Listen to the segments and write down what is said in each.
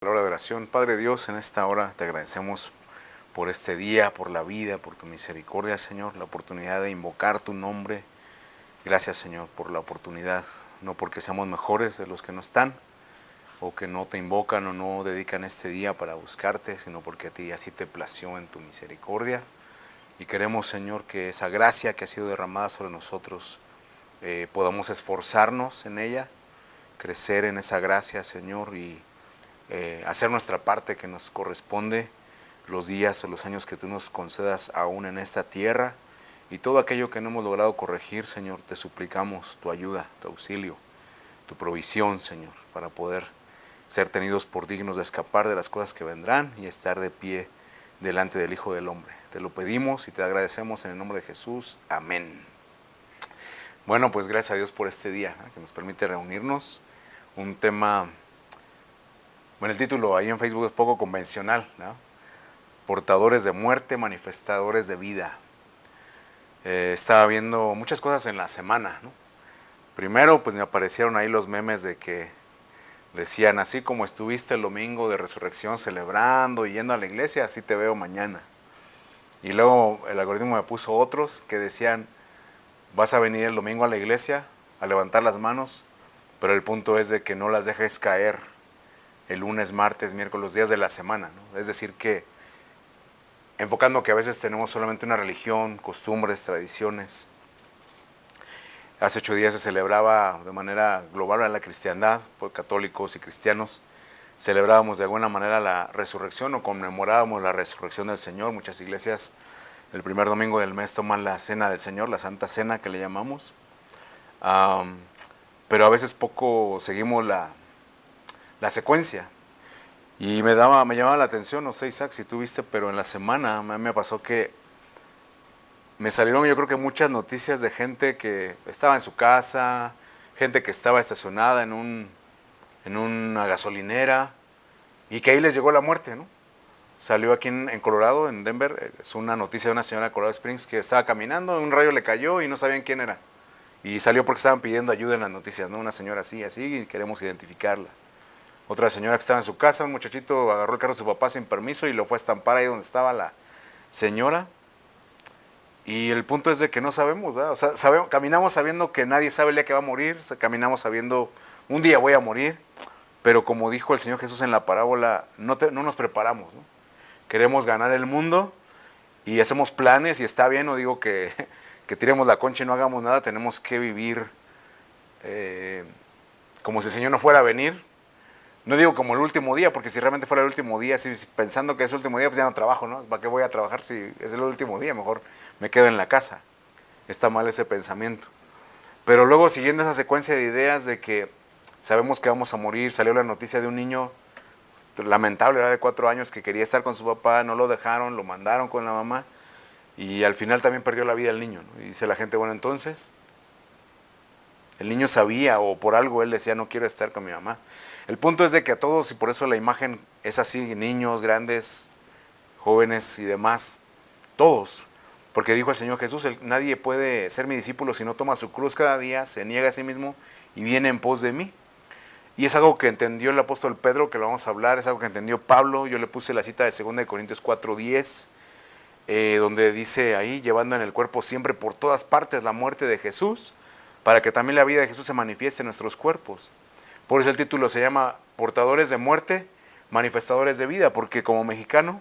Palabra de oración. Padre Dios, en esta hora te agradecemos por este día, por la vida, por tu misericordia, Señor, la oportunidad de invocar tu nombre. Gracias, Señor, por la oportunidad, no porque seamos mejores de los que no están, o que no te invocan o no dedican este día para buscarte, sino porque a ti así te plació en tu misericordia. Y queremos, Señor, que esa gracia que ha sido derramada sobre nosotros, podamos esforzarnos en ella, crecer en esa gracia, Señor, y hacer nuestra parte que nos corresponde, los días o los años que tú nos concedas aún en esta tierra, y todo aquello que no hemos logrado corregir, Señor, te suplicamos tu ayuda, tu auxilio, tu provisión, Señor, para poder ser tenidos por dignos de escapar de las cosas que vendrán y estar de pie delante del Hijo del Hombre. Te lo pedimos y te agradecemos en el nombre de Jesús. Amén. Bueno, pues gracias a Dios por este día, que nos permite reunirnos. Un tema... Bueno, el título ahí en Facebook es poco convencional, ¿no? Portadores de muerte, manifestadores de vida. Estaba viendo muchas cosas en la semana, ¿no? Primero, pues me aparecieron ahí los memes de que decían, así como estuviste el domingo de resurrección celebrando y yendo a la iglesia, así te veo mañana. Y luego el algoritmo me puso otros que decían, vas a venir el domingo a la iglesia a levantar las manos, pero el punto es de que no las dejes caer el lunes, martes, miércoles, los días de la semana, ¿no? Es decir que, enfocando que a veces tenemos solamente una religión, costumbres, tradiciones. Hace 8 días se celebraba de manera global la cristiandad, por católicos y cristianos. Celebrábamos de alguna manera la resurrección o conmemorábamos la resurrección del Señor. Muchas iglesias el primer domingo del mes toman la cena del Señor, la Santa Cena que le llamamos. Pero a veces poco seguimos la secuencia. Y me llamaba la atención, no sé, Isaac, si tú viste, pero en la semana me pasó que me salieron, yo creo que muchas noticias de gente que estaba en su casa, gente que estaba estacionada en una gasolinera y que ahí les llegó la muerte, ¿no? Salió aquí en Colorado, en Denver, es una noticia de una señora de Colorado Springs que estaba caminando, un rayo le cayó y no sabían quién era. Y salió porque estaban pidiendo ayuda en las noticias, ¿no? Una señora así, y queremos identificarla. Otra señora que estaba en su casa, un muchachito agarró el carro de su papá sin permiso y lo fue a estampar ahí donde estaba la señora. Y el punto es de que no sabemos, ¿verdad? O sea, caminamos sabiendo que nadie sabe el día que va a morir, caminamos sabiendo un día voy a morir, pero como dijo el Señor Jesús en la parábola, no nos preparamos, ¿no? Queremos ganar el mundo y hacemos planes y está bien, no digo que tiremos la concha y no hagamos nada, tenemos que vivir como si el Señor no fuera a venir. No digo como el último día, porque si realmente fuera el último día, si pensando que es el último día, pues ya no trabajo, ¿no? ¿Para qué voy a trabajar si es el último día? Mejor me quedo en la casa. Está mal ese pensamiento. Pero luego, siguiendo esa secuencia de ideas de que sabemos que vamos a morir, salió la noticia de un niño lamentable, ¿verdad? De 4 años, que quería estar con su papá, no lo dejaron, lo mandaron con la mamá, y al final también perdió la vida el niño, ¿no? Y dice la gente, bueno, entonces, el niño sabía, o por algo él decía, no quiero estar con mi mamá. El punto es de que a todos, y por eso la imagen es así, niños, grandes, jóvenes y demás, todos, porque dijo el Señor Jesús, nadie puede ser mi discípulo si no toma su cruz cada día, se niega a sí mismo y viene en pos de mí. Y es algo que entendió el apóstol Pedro, que lo vamos a hablar, es algo que entendió Pablo. Yo le puse la cita de 2 Corintios 4:10, donde dice ahí, llevando en el cuerpo siempre por todas partes la muerte de Jesús, para que también la vida de Jesús se manifieste en nuestros cuerpos. Por eso el título se llama Portadores de muerte, manifestadores de vida, porque como mexicano,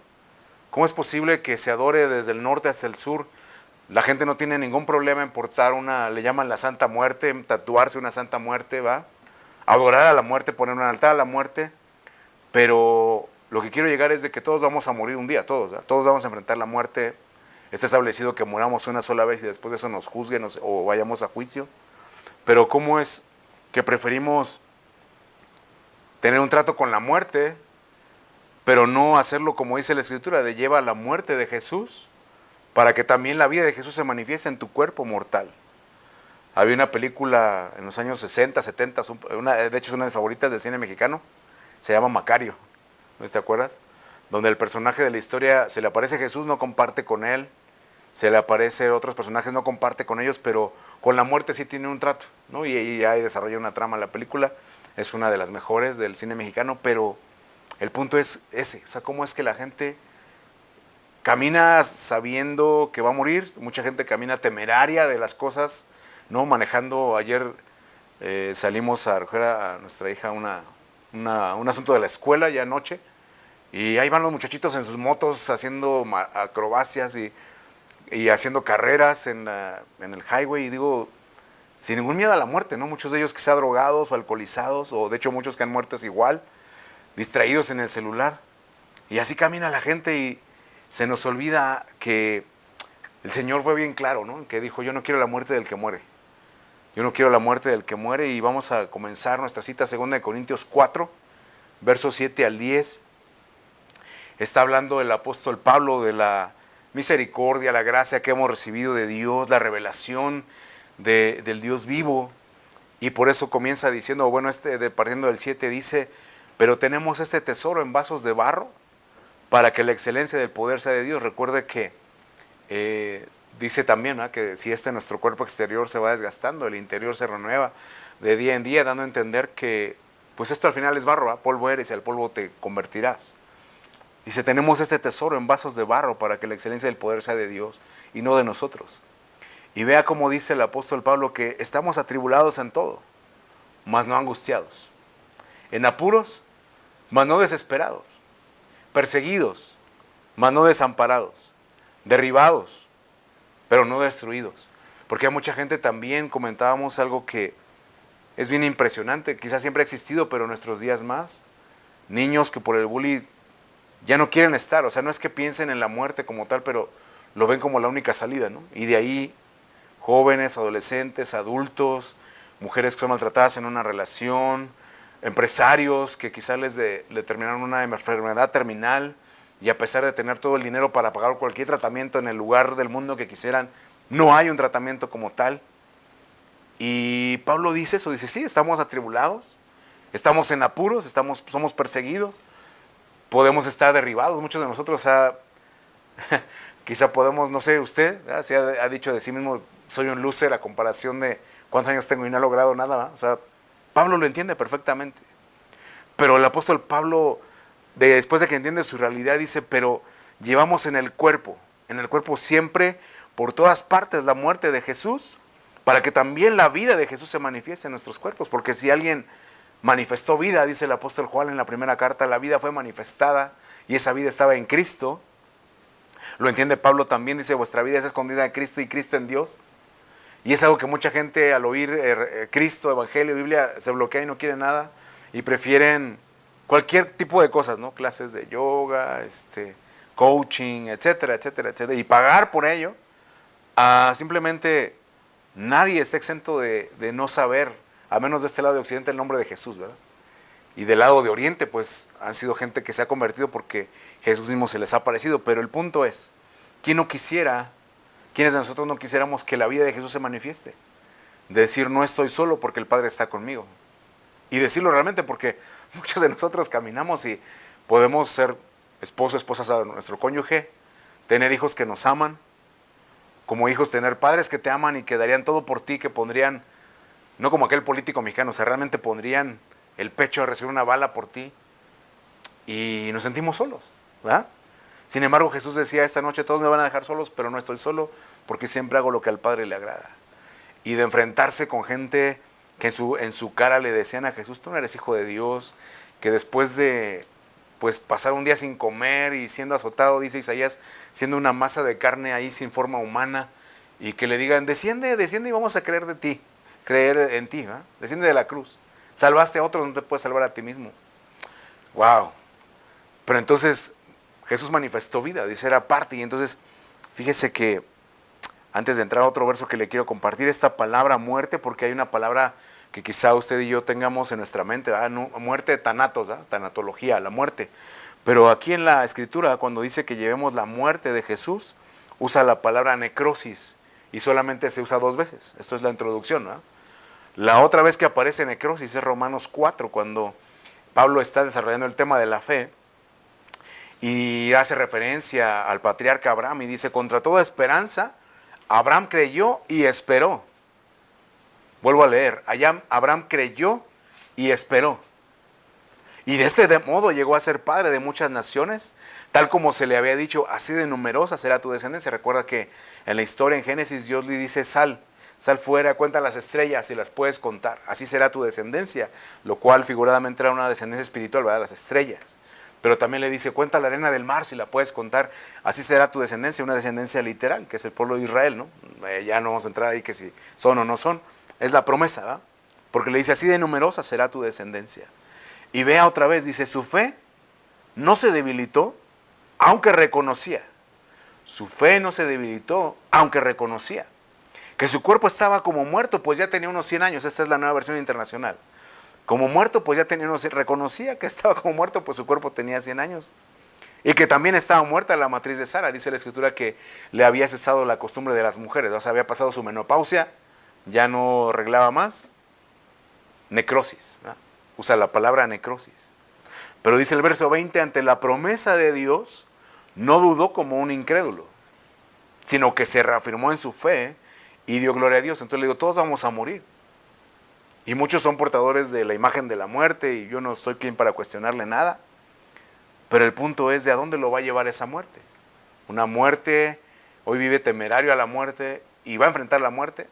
¿cómo es posible que se adore desde el norte hasta el sur? La gente no tiene ningún problema en portar le llaman la Santa Muerte, tatuarse una Santa Muerte, ¿va? Adorar a la muerte, poner un altar a la muerte, pero lo que quiero llegar es de que todos vamos a morir un día, todos, ¿verdad? Todos vamos a enfrentar la muerte. Está establecido que muramos una sola vez y después de eso nos juzguen o vayamos a juicio. Pero ¿cómo es que preferimos tener un trato con la muerte, pero no hacerlo como dice la Escritura, de lleva la muerte de Jesús, para que también la vida de Jesús se manifieste en tu cuerpo mortal? Había una película en los años 60, 70, de hecho es una de mis favoritas del cine mexicano, se llama Macario, ¿no te acuerdas? Donde el personaje de la historia, se le aparece Jesús, no comparte con él, se le aparece otros personajes, no comparte con ellos, pero con la muerte sí tiene un trato, ¿no? Y ahí desarrolla una trama la película. Es una de las mejores del cine mexicano, pero El punto es ese, o sea, cómo es que la gente camina sabiendo que va a morir, mucha gente camina temeraria de las cosas, ¿no? Manejando, ayer salimos a recoger a nuestra hija un asunto de la escuela ya anoche, y ahí van los muchachitos en sus motos haciendo acrobacias y haciendo carreras en el highway, y digo, sin ningún miedo a la muerte, ¿no? Muchos de ellos quizá drogados o alcoholizados, o de hecho muchos que han muerto es igual, distraídos en el celular. Y así camina la gente y se nos olvida que el Señor fue bien claro, ¿no? Que dijo, yo no quiero la muerte del que muere. Yo no quiero la muerte del que muere. Y vamos a comenzar nuestra cita 2 Corintios 4, versos 7 al 10. Está hablando el apóstol Pablo de la misericordia, la gracia que hemos recibido de Dios, la revelación del Dios vivo. Y por eso comienza diciendo, bueno, partiendo del 7 dice, pero tenemos este tesoro en vasos de barro para que la excelencia del poder sea de Dios. Recuerde que dice también, ¿no?, que si nuestro cuerpo exterior se va desgastando, el interior se renueva de día en día, dando a entender que pues esto al final es barro, ¿eh? Polvo eres y al polvo te convertirás. Dice, tenemos este tesoro en vasos de barro para que la excelencia del poder sea de Dios y no de nosotros. Y vea cómo dice el apóstol Pablo que estamos atribulados en todo, mas no angustiados, en apuros, mas no desesperados, perseguidos, mas no desamparados, derribados, pero no destruidos. Porque hay mucha gente, también comentábamos algo que es bien impresionante, quizás siempre ha existido, pero en nuestros días más, niños que por el bullying ya no quieren estar, o sea, no es que piensen en la muerte como tal, pero lo ven como la única salida, ¿no? Y de ahí, jóvenes, adolescentes, adultos, mujeres que son maltratadas en una relación, empresarios que quizás le terminaron una enfermedad terminal y a pesar de tener todo el dinero para pagar cualquier tratamiento en el lugar del mundo que quisieran, no hay un tratamiento como tal. Y Pablo dice eso, dice, sí, estamos atribulados, estamos en apuros, somos perseguidos, podemos estar derribados, muchos de nosotros, quizá podemos, no sé, usted, si ha dicho de sí mismo, soy un loser a comparación de cuántos años tengo y no he logrado nada, ¿verdad? O sea, Pablo lo entiende perfectamente. Pero el apóstol Pablo, después de que entiende su realidad, dice, pero llevamos en el cuerpo siempre, por todas partes, la muerte de Jesús, para que también la vida de Jesús se manifieste en nuestros cuerpos. Porque si alguien manifestó vida, dice el apóstol Juan en la primera carta, la vida fue manifestada y esa vida estaba en Cristo. Lo entiende Pablo también, dice, vuestra vida es escondida en Cristo y Cristo en Dios. Y es algo que mucha gente al oír Cristo, Evangelio, Biblia, se bloquea y no quiere nada. Y prefieren cualquier tipo de cosas, ¿no? Clases de yoga, coaching, etcétera, etcétera, etcétera. Y pagar por ello. Simplemente nadie está exento de no saber, a menos de este lado de Occidente, el nombre de Jesús, ¿verdad? Y del lado de Oriente, pues han sido gente que se ha convertido porque Jesús mismo se les ha aparecido. Pero el punto es, ¿quiénes de nosotros no quisiéramos que la vida de Jesús se manifieste? De decir, no estoy solo porque el Padre está conmigo. Y decirlo realmente porque muchos de nosotros caminamos y podemos ser esposos, esposas a nuestro cónyuge, tener hijos que nos aman, como hijos tener padres que te aman y que darían todo por ti, que pondrían, no como aquel político mexicano, o sea, realmente pondrían el pecho a recibir una bala por ti. Y nos sentimos solos, ¿verdad? Sin embargo, Jesús decía, esta noche todos me van a dejar solos, pero no estoy solo porque siempre hago lo que al Padre le agrada. Y de enfrentarse con gente que en su cara le decían a Jesús, tú no eres hijo de Dios, que después de pues pasar un día sin comer y siendo azotado, dice Isaías, siendo una masa de carne ahí sin forma humana, y que le digan, desciende y vamos a creer en ti, ¿verdad? Desciende de la cruz. Salvaste a otros, no te puedes salvar a ti mismo. Wow. Pero entonces Jesús manifestó vida, dice, era parte. Y entonces, fíjese que antes de entrar a otro verso que le quiero compartir, esta palabra muerte, porque hay una palabra que quizá usted y yo tengamos en nuestra mente, ¿verdad? Muerte de tanatos, ¿verdad? Tanatología, la muerte. Pero aquí en la Escritura, cuando dice que llevemos la muerte de Jesús, usa la palabra necrosis y solamente se usa 2 veces. Esto es la introducción, ¿verdad? La otra vez que aparece necrosis es Romanos 4, cuando Pablo está desarrollando el tema de la fe y hace referencia al patriarca Abraham y dice, contra toda esperanza, Abraham creyó y esperó. Vuelvo a leer, allá Abraham creyó y esperó. Y de este modo llegó a ser padre de muchas naciones, tal como se le había dicho, así de numerosa será tu descendencia. Recuerda que en la historia en Génesis Dios le dice, sal fuera, cuenta las estrellas y las puedes contar, así será tu descendencia, lo cual figuradamente era una descendencia espiritual, ¿verdad? Las estrellas. Pero también le dice, cuenta la arena del mar si la puedes contar, así será tu descendencia, una descendencia literal, que es el pueblo de Israel, ¿no? Ya no vamos a entrar ahí que si son o no son, es la promesa, ¿verdad? Porque le dice, así de numerosa será tu descendencia. Y vea otra vez, dice, su fe no se debilitó, aunque reconocía. Su fe no se debilitó, aunque reconocía. Que su cuerpo estaba como muerto, pues ya tenía unos 100 años. Esta es la nueva versión internacional. Como muerto, pues ya tenía unos 100. Reconocía que estaba como muerto, pues su cuerpo tenía 100 años. Y que también estaba muerta la matriz de Sara. Dice la Escritura que le había cesado la costumbre de las mujeres. O sea, había pasado su menopausia, ya no arreglaba más. Necrosis, ¿no? Usa la palabra necrosis. Pero dice el verso 20, ante la promesa de Dios, no dudó como un incrédulo, sino que se reafirmó en su fe y dio gloria a Dios. Entonces le digo, todos vamos a morir. Y muchos son portadores de la imagen de la muerte y yo no soy quien para cuestionarle nada. Pero el punto es de a dónde lo va a llevar esa muerte. Una muerte, hoy vive temerario a la muerte y va a enfrentar la muerte.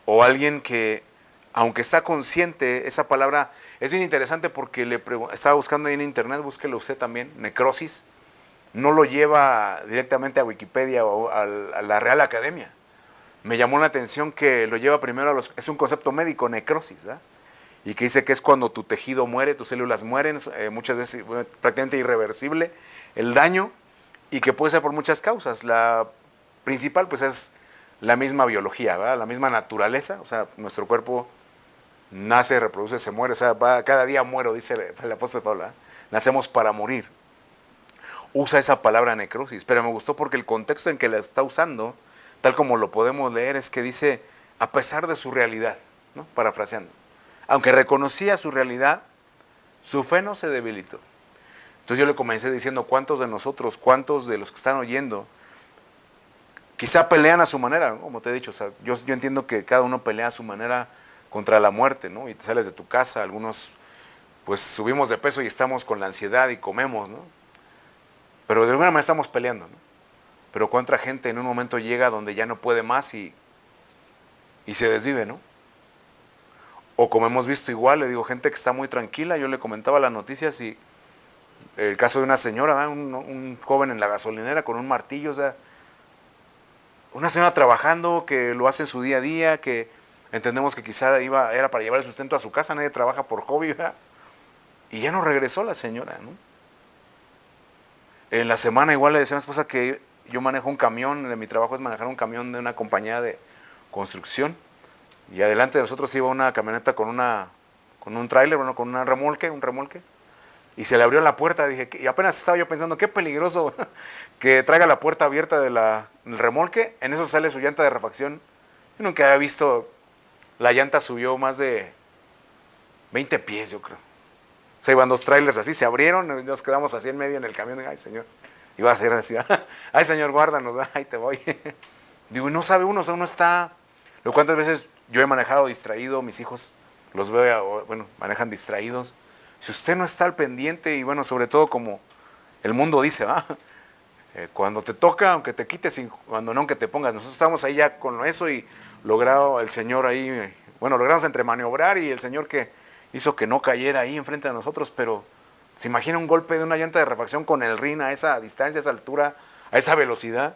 O alguien que, aunque está consciente, esa palabra es bien interesante porque estaba buscando ahí en internet, búsquelo usted también, necrosis. No lo lleva directamente a Wikipedia o a la Real Academia. Me llamó la atención que lo lleva primero es un concepto médico, necrosis, ¿verdad? Y que dice que es cuando tu tejido muere, tus células mueren, muchas veces prácticamente irreversible el daño, y que puede ser por muchas causas. La principal pues es la misma biología, ¿verdad? La misma naturaleza, o sea, nuestro cuerpo nace, reproduce, se muere, o sea, cada día muero, dice el apóstol Pablo, ¿verdad? Nacemos para morir. Usa esa palabra necrosis, pero me gustó porque el contexto en que la está usando, tal como lo podemos leer, es que dice, a pesar de su realidad, ¿no? Parafraseando. Aunque reconocía su realidad, su fe no se debilitó. Entonces yo le comencé diciendo, ¿cuántos de nosotros, cuántos de los que están oyendo, quizá pelean a su manera, ¿no? Como te he dicho, o sea, yo entiendo que cada uno pelea a su manera contra la muerte, ¿no? Y te sales de tu casa, algunos pues subimos de peso y estamos con la ansiedad y comemos, ¿no? Pero de alguna manera estamos peleando, ¿no? Pero cuánta gente en un momento llega donde ya no puede más y se desvive, ¿no? O como hemos visto igual, le digo, gente que está muy tranquila, yo le comentaba las noticias y el caso de una señora, un joven en la gasolinera con un martillo, o sea, una señora trabajando que lo hace en su día a día, que entendemos que quizá era para llevar el sustento a su casa, nadie trabaja por hobby, ¿verdad? Y ya no regresó la señora, ¿no? En la semana igual le decía a mi esposa que yo manejo un camión, de mi trabajo es manejar un camión de una compañía de construcción, y adelante de nosotros iba una camioneta con un tráiler, bueno, con un remolque, y se le abrió la puerta, dije, y apenas estaba yo pensando, qué peligroso que traiga la puerta abierta del remolque, en eso sale su llanta de refacción. Yo nunca había visto, la llanta subió más de 20 pies, yo creo. O sea, iban dos trailers así, se abrieron, y nos quedamos así en medio en el camión, ay señor, iba a ser así, ay señor, guárdanos, ahí te voy. Digo, y no sabe uno, o sea, uno está, lo cuántas veces yo he manejado distraído, mis hijos los veo, bueno, manejan distraídos. Si usted no está al pendiente, y bueno, sobre todo como el mundo dice, ¿va? Cuando te toca, aunque te quites, y cuando no, aunque te pongas. Nosotros estamos ahí ya con eso y logrado el Señor ahí, bueno, logramos entre maniobrar y el Señor que hizo que no cayera ahí enfrente de nosotros, pero se imagina un golpe de una llanta de refacción con el RIN a esa distancia, a esa altura, a esa velocidad,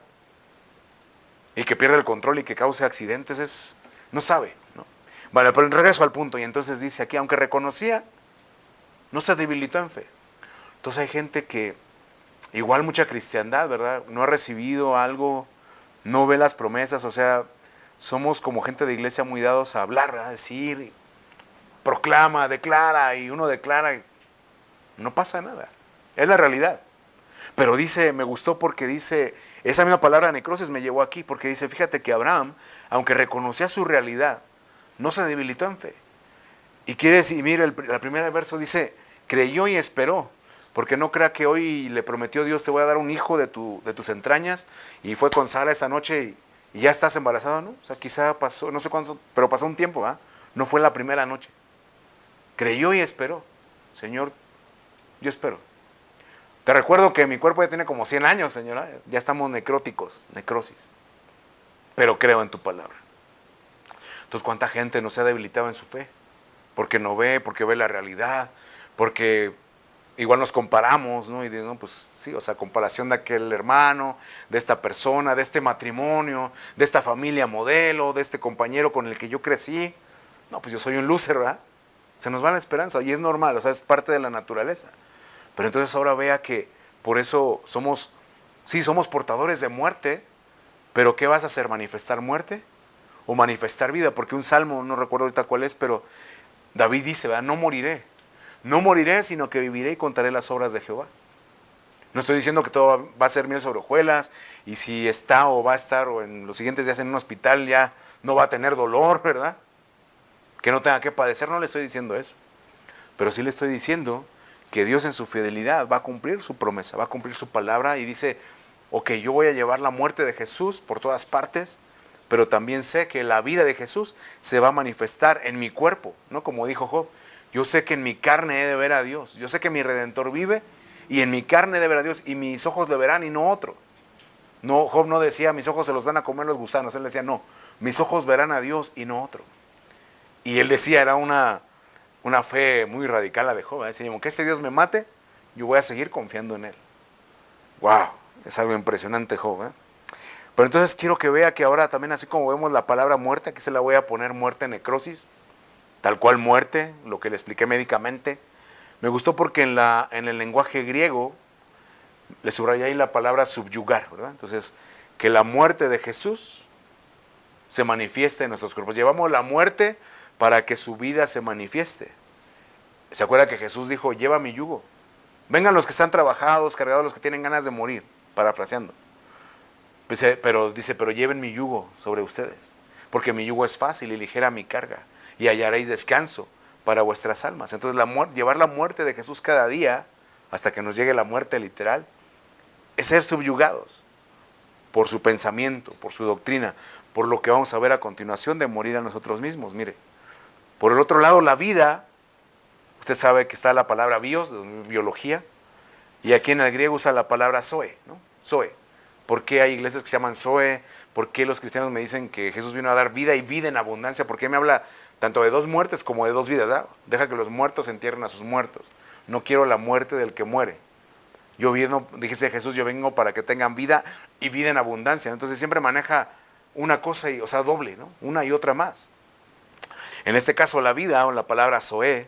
y que pierde el control y que cause accidentes, no sabe, ¿no? Vale, pero regreso al punto, y entonces dice aquí, aunque reconocía, no se debilitó en fe. Entonces hay gente que, igual mucha cristiandad, ¿verdad? No ha recibido algo, no ve las promesas, o sea, somos como gente de iglesia muy dados a hablar, a decir, proclama, declara, y uno declara, y no pasa nada. Es la realidad. Pero dice, me gustó porque dice, esa misma palabra necrosis me llevó aquí, porque dice, fíjate que Abraham, aunque reconocía su realidad, no se debilitó en fe. Y quiere decir, mire, el primer verso dice, creyó y esperó, porque no crea que hoy le prometió Dios, te voy a dar un hijo de tus entrañas, y fue con Sara esa noche y ya estás embarazada, ¿no? O sea, quizá pasó, no sé cuánto, pero pasó un tiempo, ¿ah? No fue la primera noche. Creyó y esperó. Señor, Yo espero. Te recuerdo que mi cuerpo ya tiene como 100 años, señora. Ya estamos necróticos, necrosis. Pero creo en tu palabra. Entonces, ¿cuánta gente no se ha debilitado en su fe? Porque no ve, porque ve la realidad, porque igual nos comparamos, ¿no? Y digo, no, pues sí, o sea, comparación de aquel hermano, de esta persona, de este matrimonio, de esta familia modelo, de este compañero con el que yo crecí. No, pues yo soy un loser, ¿verdad? Se nos va la esperanza y es normal, o sea, es parte de la naturaleza. Pero entonces ahora vea que por eso somos, sí, somos portadores de muerte, pero ¿qué vas a hacer? ¿Manifestar muerte o manifestar vida? Porque un salmo, no recuerdo ahorita cuál es, pero David dice, ¿verdad? No moriré. No moriré, sino que viviré y contaré las obras de Jehová. No estoy diciendo que todo va a ser miel sobre hojuelas y si está o va a estar o en los siguientes días en un hospital ya no va a tener dolor, ¿verdad? Que no tenga que padecer, no le estoy diciendo eso. Pero sí le estoy diciendo que Dios en su fidelidad va a cumplir su promesa, va a cumplir su palabra y dice, ok, yo voy a llevar la muerte de Jesús por todas partes, pero también sé que la vida de Jesús se va a manifestar en mi cuerpo, ¿no? Como dijo Job, yo sé que en mi carne he de ver a Dios, yo sé que mi Redentor vive y en mi carne he de ver a Dios y mis ojos le verán y no otro. No, Job no decía, mis ojos se los van a comer los gusanos, él decía, no, mis ojos verán a Dios y no otro. Y él decía, era una fe muy radical la de Job, decía, aunque este Dios me mate, yo voy a seguir confiando en él. Wow, es algo impresionante Job, ¿eh? Pero entonces quiero que vea que ahora también así como vemos la palabra muerte, aquí se la voy a poner muerte necrosis, tal cual muerte, lo que le expliqué médicamente. Me gustó porque en el lenguaje griego le subrayé ahí la palabra subyugar, ¿verdad? Entonces, que la muerte de Jesús se manifieste en nuestros cuerpos. Llevamos la muerte para que su vida se manifieste. ¿Se acuerda que Jesús dijo, lleva mi yugo? Vengan los que están trabajados, cargados, los que tienen ganas de morir, parafraseando. Pero dice, pero lleven mi yugo sobre ustedes, porque mi yugo es fácil y ligera mi carga, y hallaréis descanso para vuestras almas. Entonces llevar la muerte de Jesús cada día, hasta que nos llegue la muerte literal, es ser subyugados por su pensamiento, por su doctrina, por lo que vamos a ver a continuación de morir a nosotros mismos. Mire, por el otro lado, la vida, usted sabe que está la palabra bios, biología, y aquí en el griego usa la palabra zoe, ¿no? Zoe. ¿Por qué hay iglesias que se llaman Zoe? ¿Por qué los cristianos me dicen que Jesús vino a dar vida y vida en abundancia? ¿Por qué me habla tanto de dos muertes como de dos vidas? ¿Ah? Deja que los muertos entierren a sus muertos. No quiero la muerte del que muere. Yo vino, dijese Jesús, yo vengo para que tengan vida y vida en abundancia. Entonces siempre maneja una cosa, o sea, doble, ¿no? Una y otra más. En este caso la vida, o la palabra Zoe,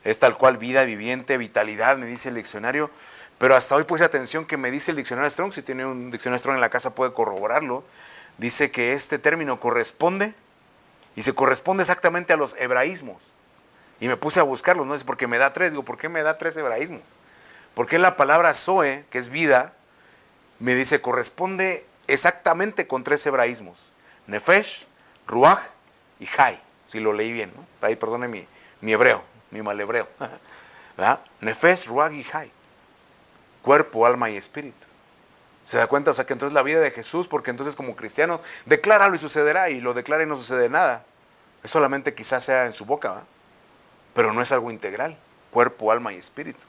es tal cual vida viviente, vitalidad, me dice el diccionario. Pero hasta hoy puse atención que me dice el diccionario Strong, si tiene un diccionario Strong en la casa puede corroborarlo, dice que este término corresponde, y se corresponde exactamente a los hebraísmos. Y me puse a buscarlos, ¿no? Es porque me da tres, digo, ¿por qué me da tres hebraísmos? Porque la palabra Zoe, que es vida, me dice, corresponde exactamente con tres hebraísmos. Nefesh, Ruach y Jai, si lo leí bien, ¿no? Ahí perdone mi hebreo, mi mal hebreo. ¿Verdad? Nefesh, Ruach y Jai. Cuerpo, alma y espíritu. ¿Se da cuenta? O sea que entonces la vida de Jesús, porque entonces como cristiano, decláralo y sucederá, y lo declara y no sucede nada. Es solamente quizás sea en su boca, ¿verdad? Pero no es algo integral. Cuerpo, alma y espíritu.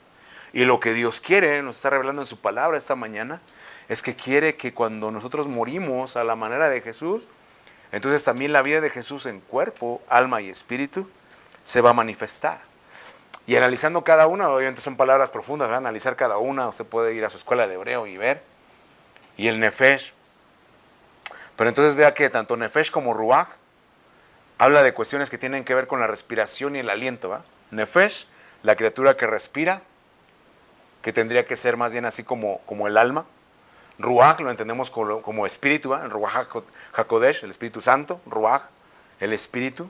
Y lo que Dios quiere, nos está revelando en su palabra esta mañana, es que quiere que cuando nosotros morimos a la manera de Jesús, entonces también la vida de Jesús en cuerpo, alma y espíritu se va a manifestar. Y analizando cada una, obviamente son palabras profundas, ¿verdad? Analizar cada una, usted puede ir a su escuela de hebreo y ver. Y el Nefesh. Pero entonces vea que tanto Nefesh como Ruach habla de cuestiones que tienen que ver con la respiración y el aliento, ¿va? Nefesh, la criatura que respira, que tendría que ser más bien así como el alma. Ruach lo entendemos como espíritu, ¿va? El Ruach HaKodesh, el Espíritu Santo, Ruach, el espíritu.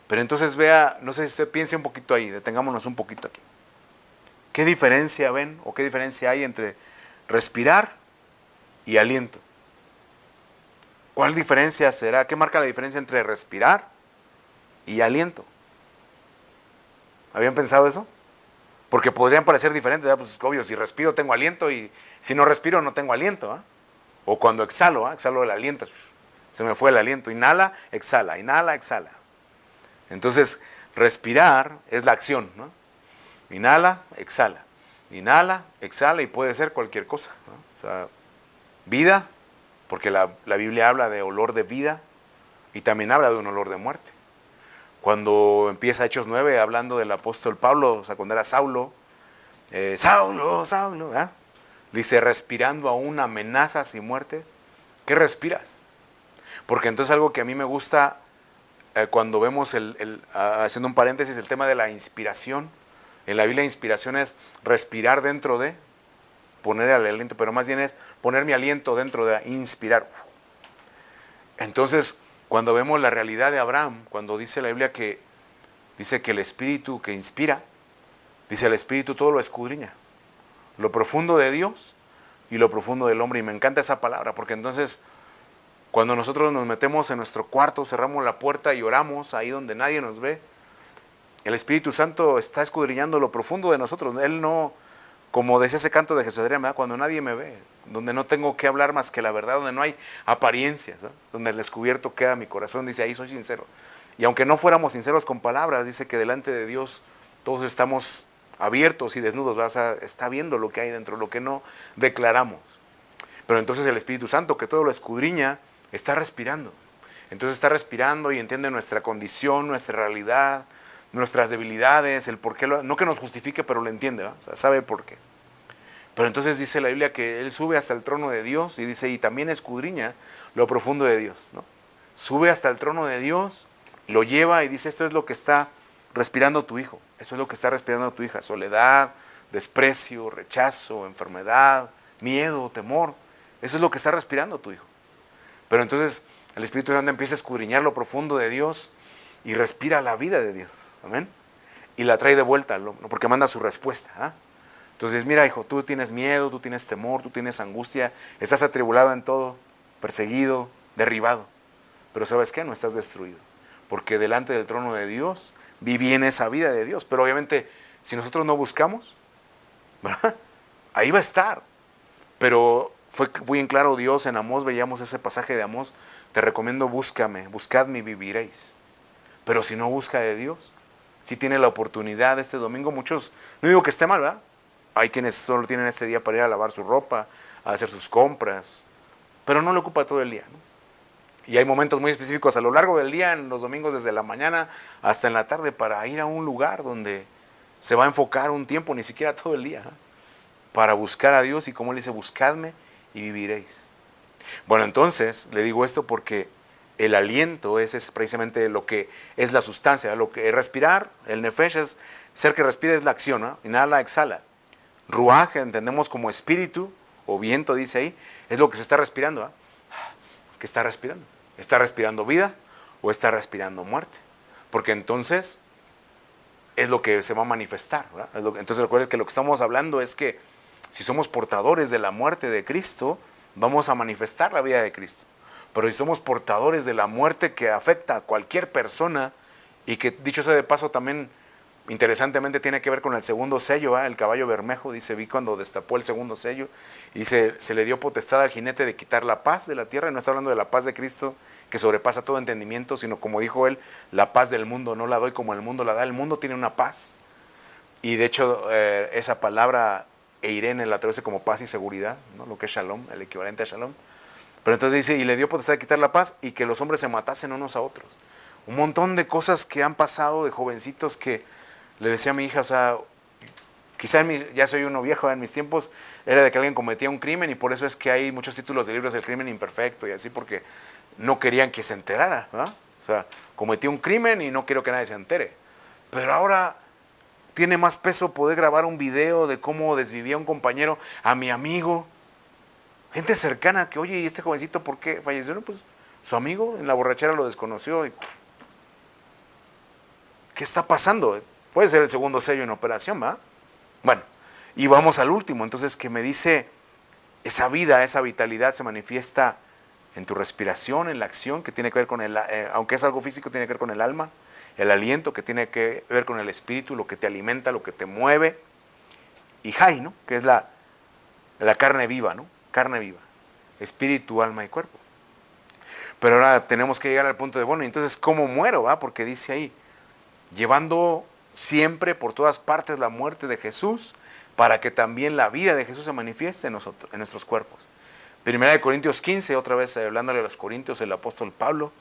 Pero entonces vea, no sé si usted piense un poquito ahí, detengámonos un poquito aquí. ¿Qué diferencia ven o qué diferencia hay entre respirar y aliento? ¿Cuál diferencia será? ¿Qué marca la diferencia entre respirar y aliento? ¿Habían pensado eso? Porque podrían parecer diferentes, ¿verdad? Pues obvio, si respiro tengo aliento y si no respiro no tengo aliento, ¿eh? O cuando exhalo, exhalo el aliento, se me fue el aliento, inhala, exhala, inhala, exhala. Entonces, respirar es la acción, ¿no? Inhala, exhala. Inhala, exhala y puede ser cualquier cosa, ¿no? O sea, vida, porque la Biblia habla de olor de vida y también habla de un olor de muerte. Cuando empieza Hechos 9 hablando del apóstol Pablo, o sea, cuando era Saulo, Saulo, Saulo, ¿verdad? Dice, respirando aún amenazas y muerte. ¿Qué respiras? Porque entonces algo que a mí me gusta cuando vemos, haciendo un paréntesis, el tema de la inspiración. En la Biblia inspiración es respirar dentro de, poner el aliento, pero más bien es poner mi aliento dentro de, inspirar. Entonces, cuando vemos la realidad de Abraham, cuando dice la Biblia que dice que el espíritu que inspira, dice el espíritu todo lo escudriña, lo profundo de Dios y lo profundo del hombre. Y me encanta esa palabra, porque entonces cuando nosotros nos metemos en nuestro cuarto, cerramos la puerta y oramos ahí donde nadie nos ve, el Espíritu Santo está escudriñando lo profundo de nosotros. Él no, como decía ese canto de Jesús Adrián, ¿verdad? Cuando nadie me ve, donde no tengo que hablar más que la verdad, donde no hay apariencias, ¿no? Donde el descubierto queda mi corazón, dice, ahí soy sincero. Y aunque no fuéramos sinceros con palabras, dice que delante de Dios todos estamos abiertos y desnudos, ¿verdad? O sea, está viendo lo que hay dentro, lo que no declaramos. Pero entonces el Espíritu Santo, que todo lo escudriña, está respirando. Entonces está respirando y entiende nuestra condición, nuestra realidad, nuestras debilidades, el por qué, no que nos justifique, pero lo entiende, ¿verdad? O sea, sabe por qué. Pero entonces dice la Biblia que Él sube hasta el trono de Dios y dice, y también escudriña lo profundo de Dios, ¿no? Sube hasta el trono de Dios, lo lleva y dice, esto es lo que está respirando tu hijo, eso es lo que está respirando tu hija, soledad, desprecio, rechazo, enfermedad, miedo, temor, eso es lo que está respirando tu hijo. Pero entonces el Espíritu Santo empieza a escudriñar lo profundo de Dios y respira la vida de Dios, amén, y la trae de vuelta, porque manda su respuesta, ¿ah? Entonces, mira, hijo, tú tienes miedo, tú tienes temor, tú tienes angustia, estás atribulado en todo, perseguido, derribado. Pero ¿sabes qué? No estás destruido. Porque delante del trono de Dios viví en esa vida de Dios. Pero obviamente, si nosotros no buscamos, ¿verdad? Ahí va a estar. Pero fue muy en claro Dios, en Amós veíamos ese pasaje de Amós, te recomiendo búscame, buscadme y viviréis. Pero si no busca de Dios, si tiene la oportunidad este domingo, muchos, no digo que esté mal, ¿verdad? Hay quienes solo tienen este día para ir a lavar su ropa, a hacer sus compras, pero no le ocupa todo el día, ¿no? Y hay momentos muy específicos a lo largo del día, en los domingos desde la mañana hasta en la tarde, para ir a un lugar donde se va a enfocar un tiempo, ni siquiera todo el día, ¿eh? Para buscar a Dios y como Él dice, buscadme y viviréis. Bueno, entonces le digo esto porque el aliento es precisamente lo que es la sustancia, lo que es respirar, el nefesh es ser que respira, es la acción, ¿no? Inhala, exhala. Ruaj, entendemos como espíritu o viento, dice ahí, es lo que se está respirando, ¿eh? ¿Qué está respirando? ¿Está respirando vida o está respirando muerte? Porque entonces es lo que se va a manifestar, ¿verdad? Entonces recuerden que lo que estamos hablando es que si somos portadores de la muerte de Cristo, vamos a manifestar la vida de Cristo. Pero si somos portadores de la muerte que afecta a cualquier persona y que, dicho sea de paso, también interesantemente tiene que ver con el segundo sello, ¿eh? El caballo bermejo, dice, vi cuando destapó el segundo sello, y dice, se le dio potestad al jinete de quitar la paz de la tierra, y no está hablando de la paz de Cristo, que sobrepasa todo entendimiento, sino como dijo él, la paz del mundo, no la doy como el mundo la da, el mundo tiene una paz, y de hecho esa palabra Eirene la traduce como paz y seguridad, ¿no? Lo que es shalom, el equivalente a shalom, pero entonces dice, y le dio potestad de quitar la paz, y que los hombres se matasen unos a otros. Un montón de cosas que han pasado de jovencitos que le decía a mi hija, o sea, quizá ya soy uno viejo, en mis tiempos era de que alguien cometía un crimen y por eso es que hay muchos títulos de libros del crimen imperfecto y así porque no querían que se enterara, ¿verdad? O sea, cometí un crimen y no quiero que nadie se entere. Pero ahora tiene más peso poder grabar un video de cómo desvivía un compañero a mi amigo. Gente cercana que, oye, ¿y este jovencito por qué falleció? No, pues su amigo en la borrachera lo desconoció. ¿Qué está pasando? Puede ser el segundo sello en operación, ¿va? Bueno, y vamos al último, entonces, que me dice, esa vida, esa vitalidad se manifiesta en tu respiración, en la acción, que tiene que ver con aunque es algo físico, tiene que ver con el alma, el aliento, que tiene que ver con el espíritu, lo que te alimenta, lo que te mueve, y Jai, ¿no? Que es la carne viva, ¿no? Carne viva, espíritu, alma y cuerpo. Pero ahora tenemos que llegar al punto de, bueno, entonces, ¿cómo muero, va? Porque dice ahí, llevando siempre por todas partes la muerte de Jesús, para que también la vida de Jesús se manifieste en nosotros, en nuestros cuerpos. Primera de Corintios 15, otra vez hablándole a los corintios, el apóstol Pablo.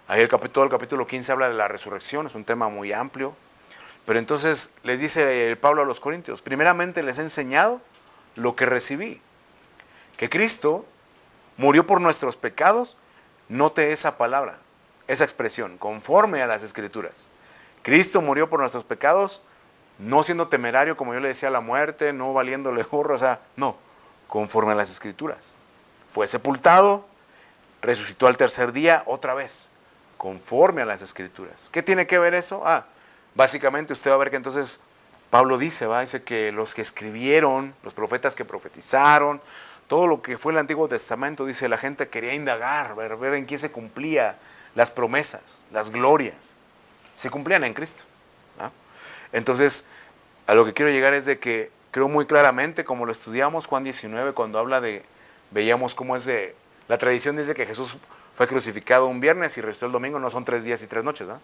Ahí el capítulo 15 habla de la resurrección, es un tema muy amplio. Pero entonces les dice Pablo a los corintios, primeramente les he enseñado lo que recibí, que Cristo murió por nuestros pecados. Note esa palabra, esa expresión, conforme a las Escrituras. Cristo murió por nuestros pecados, no siendo temerario, como yo le decía, a la muerte, no valiéndole burro, o sea, no, conforme a las Escrituras. Fue sepultado, resucitó al tercer día, otra vez, conforme a las Escrituras. ¿Qué tiene que ver eso? Básicamente usted va a ver que entonces Pablo dice que los que escribieron, los profetas que profetizaron, todo lo que fue el Antiguo Testamento, dice, la gente quería indagar, ver en qué se cumplía las promesas, las glorias. Se cumplían en Cristo, ¿no? Entonces, a lo que quiero llegar es de que creo muy claramente, como lo estudiamos Juan 19, cuando habla veíamos cómo es la tradición dice que Jesús fue crucificado un viernes y resucitó el domingo, no son 3 días y 3 noches, ¿no?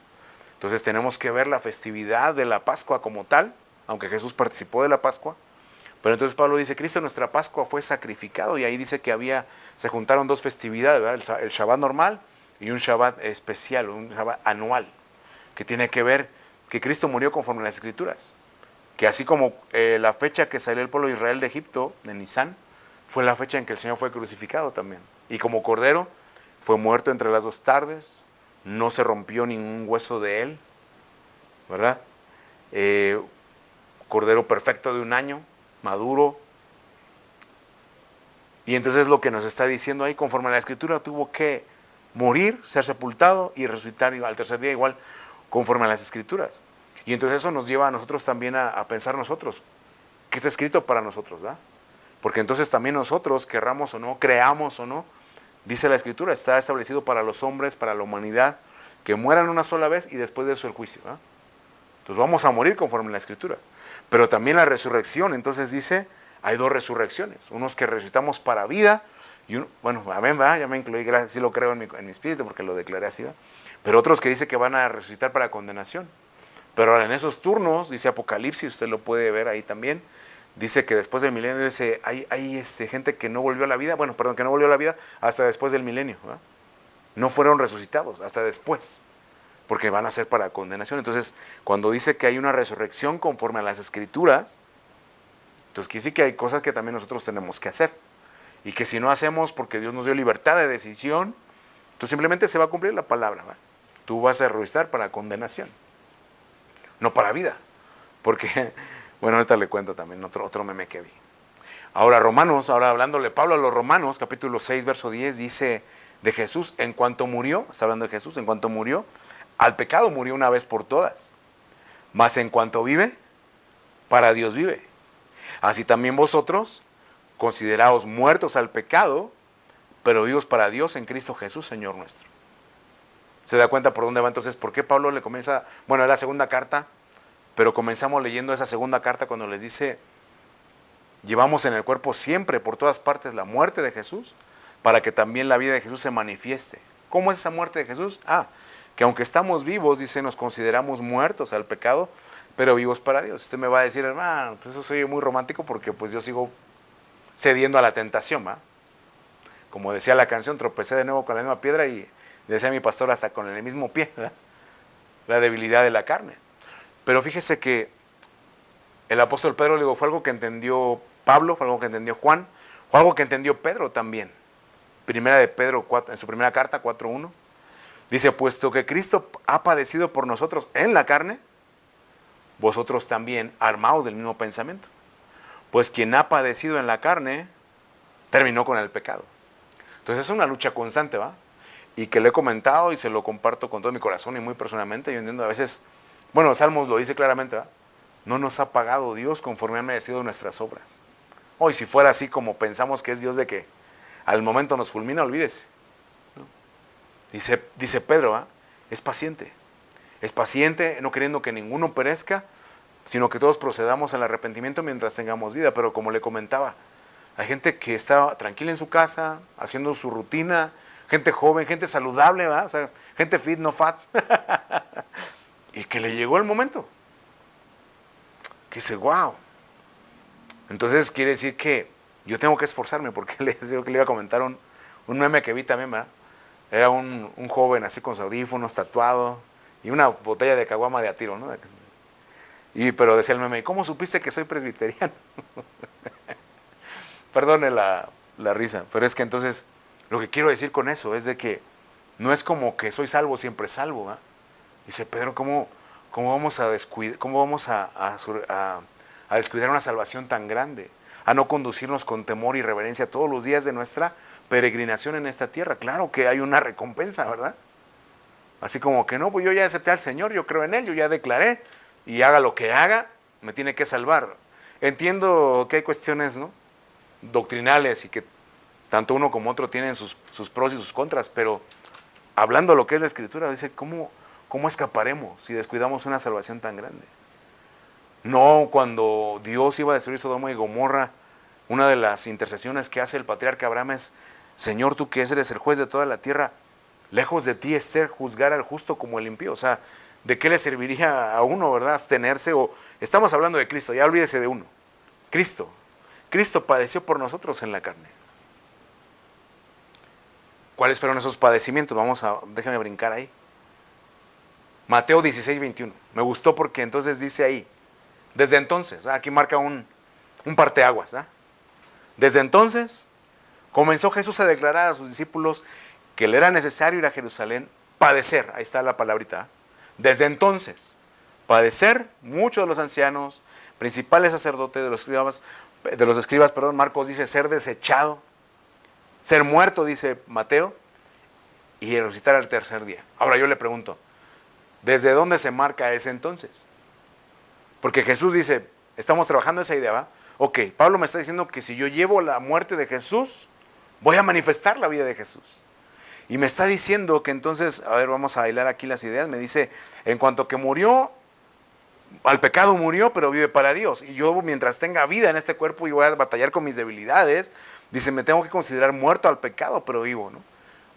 Entonces tenemos que ver la festividad de la Pascua como tal, aunque Jesús participó de la Pascua. Pero entonces Pablo dice, Cristo nuestra Pascua fue sacrificado, y ahí dice que se juntaron 2 festividades, ¿verdad? El Shabbat normal y un Shabbat especial, un Shabbat anual, que tiene que ver que Cristo murió conforme a las Escrituras. Que así como la fecha que salió el pueblo de Israel de Egipto, de Nisán, fue la fecha en que el Señor fue crucificado también. Y como cordero fue muerto entre las 2 tardes, no se rompió ningún hueso de él, ¿verdad? Cordero perfecto de 1 año, maduro. Y entonces lo que nos está diciendo ahí, conforme a la Escritura, tuvo que morir, ser sepultado y resucitar al tercer día igual, conforme a las Escrituras. Y entonces eso nos lleva a nosotros también a pensar nosotros, que está escrito para nosotros, ¿verdad? Porque entonces también nosotros, querramos o no, creamos o no, dice la Escritura, está establecido para los hombres, para la humanidad, que mueran una sola vez y después de eso el juicio, ¿verdad? Entonces vamos a morir conforme a la Escritura. Pero también la resurrección, entonces dice, hay 2 resurrecciones, unos que resucitamos para vida, y bueno, amén, ¿verdad? Ya me incluí, sí lo creo en mi espíritu porque lo declaré así, ¿verdad? Pero otros que dice que van a resucitar para condenación. Pero ahora en esos turnos, dice Apocalipsis, usted lo puede ver ahí también, dice que después del milenio hay gente que no volvió a la vida, que no volvió a la vida hasta después del milenio, ¿verdad? No fueron resucitados hasta después, porque van a ser para condenación. Entonces, cuando dice que hay una resurrección conforme a las Escrituras, entonces quiere decir que hay cosas que también nosotros tenemos que hacer. Y que si no hacemos porque Dios nos dio libertad de decisión, entonces simplemente se va a cumplir la palabra, ¿verdad? Tú vas a resucitar para condenación, no para vida. Porque, bueno, ahorita le cuento también otro meme que vi. Ahora hablándole Pablo a los Romanos, capítulo 6, verso 10, dice de Jesús, en cuanto murió, está hablando de Jesús, en cuanto murió, al pecado murió una vez por todas. Mas en cuanto vive, para Dios vive. Así también vosotros, consideraos muertos al pecado, pero vivos para Dios en Cristo Jesús, Señor nuestro. ¿Se da cuenta por dónde va entonces? ¿Por qué Pablo le comienza? Bueno, es la segunda carta, pero comenzamos leyendo esa segunda carta cuando les dice, llevamos en el cuerpo siempre, por todas partes, la muerte de Jesús, para que también la vida de Jesús se manifieste. ¿Cómo es esa muerte de Jesús? Que aunque estamos vivos, dice, nos consideramos muertos al pecado, pero vivos para Dios. Usted me va a decir, hermano, pues eso soy muy romántico porque pues yo sigo cediendo a la tentación, ¿va? Como decía la canción, tropecé de nuevo con la misma piedra y decía mi pastor hasta con el mismo pie, ¿verdad? La debilidad de la carne. Pero fíjese que el apóstol Pedro, fue algo que entendió Pablo, fue algo que entendió Juan, fue algo que entendió Pedro también. Primera de Pedro 4, en su primera carta 4:1, dice, puesto que Cristo ha padecido por nosotros en la carne, vosotros también armaos del mismo pensamiento. Pues quien ha padecido en la carne, terminó con el pecado. Entonces es una lucha constante, ¿va? Y que le he comentado y se lo comparto con todo mi corazón y muy personalmente. Yo entiendo a veces, Salmos lo dice claramente, ¿va? No nos ha pagado Dios conforme han merecido nuestras obras. Hoy si fuera así como pensamos que es Dios de que al momento nos fulmina, olvídese, ¿no? Dice Pedro, ¿va? Es paciente, no queriendo que ninguno perezca, sino que todos procedamos al arrepentimiento mientras tengamos vida. Pero como le comentaba, hay gente que está tranquila en su casa, haciendo su rutina, gente joven, gente saludable, ¿va? O sea, gente fit, no fat, y que le llegó el momento, que dice, wow, Entonces quiere decir que yo tengo que esforzarme, porque le digo que le iba a comentar un meme que vi también, ¿verdad? Era un joven así con sus audífonos, tatuado, y una botella de caguama de a tiro, ¿no? Pero decía el meme, ¿y cómo supiste que soy presbiteriano? Perdone la risa, pero es que entonces lo que quiero decir con eso es de que no es como que soy salvo, siempre salvo, ¿verdad? Dice Pedro, ¿cómo vamos a descuidar, cómo vamos a descuidar una salvación tan grande? A no conducirnos con temor y reverencia todos los días de nuestra peregrinación en esta tierra. Claro que hay una recompensa, ¿verdad? Así como que no, pues yo ya acepté al Señor, yo creo en Él, yo ya declaré, y haga lo que haga, me tiene que salvar. Entiendo que hay cuestiones, ¿no?, doctrinales y que tanto uno como otro tienen sus pros y sus contras, pero hablando de lo que es la Escritura, dice, ¿cómo escaparemos si descuidamos una salvación tan grande? No, cuando Dios iba a destruir Sodoma y Gomorra, una de las intercesiones que hace el patriarca Abraham es, Señor, tú que eres el juez de toda la tierra, lejos de ti esté juzgar al justo como el impío. O sea, ¿de qué le serviría a uno, verdad, abstenerse? O estamos hablando de Cristo, ya olvídese de uno. Cristo padeció por nosotros en la carne. ¿Cuáles fueron esos padecimientos? Déjame brincar ahí. Mateo 16, 21. Me gustó porque entonces dice ahí, desde entonces, aquí marca un parteaguas, ¿eh? Desde entonces comenzó Jesús a declarar a sus discípulos que le era necesario ir a Jerusalén, padecer, ahí está la palabrita. Desde entonces, padecer, muchos de los ancianos, principales sacerdotes, de los escribas, Marcos dice ser desechado, ser muerto, dice Mateo, y resucitar al tercer día. Ahora yo le pregunto, ¿desde dónde se marca ese entonces? Porque Jesús dice, estamos trabajando esa idea, ¿va? Ok, Pablo me está diciendo que si yo llevo la muerte de Jesús, voy a manifestar la vida de Jesús. Y me está diciendo que entonces, a ver, vamos a hilar aquí las ideas, me dice, en cuanto que murió, al pecado murió, pero vive para Dios. Y yo mientras tenga vida en este cuerpo y voy a batallar con mis debilidades, dice, me tengo que considerar muerto al pecado, pero vivo, ¿no?